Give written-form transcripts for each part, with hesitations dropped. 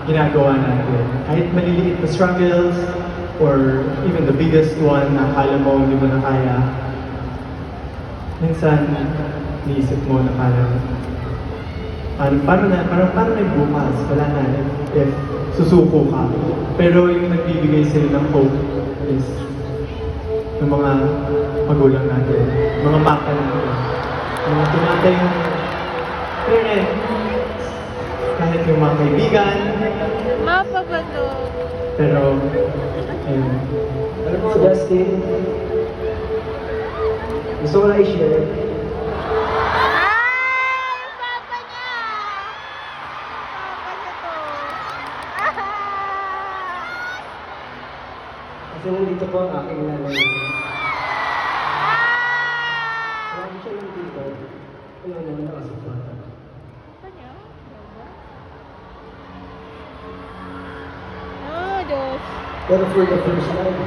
ginagawa natin. Kahit maliliit na struggles, or even the biggest one na akala mo hindi mo na kaya, minsan niisip mo na paano na yung bukas? Wala na if susuko ka. Pero yung nagbibigay sa'yo ng hope is ng mga magulang natin, mga papa natin, mga tumatay yung parents, kahit yung mga kaibigan. Mapa ba to? Pero, ayun. Alam mo, Justin, gusto ko na i-share. Ay! Papa niya! Papa niya to. Kasi nandito po ang aking nanay. Lagi siya nandito. Ano naman nakasupata. Papa niya? Oh, Diyos. Pero for the first time,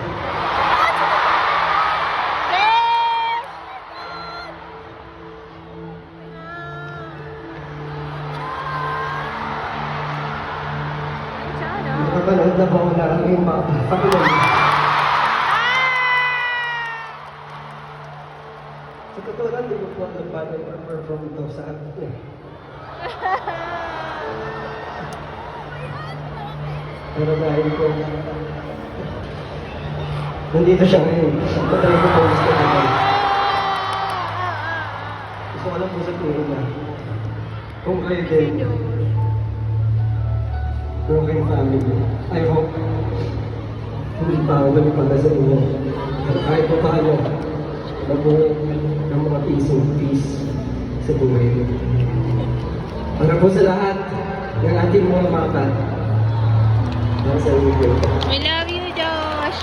Yes! Sana. nakapanood na po ako na ang iyong mga pakilang. Sa totoo lang, hindi ko po alam paano i-perform ito sa akin. Pero dahil ko, nandito siya ngayon. Patay ko po gusto ko ngayon. Gusto ko lang po sabihin na, kung kayo din, broken family, I hope, hindi pa ako nagpala sa inyo. Kahit pa paano, nabuo ng mga peace sa buhay. Para po sa lahat ng ating mga mata, nasa inyo. I love you, Josh.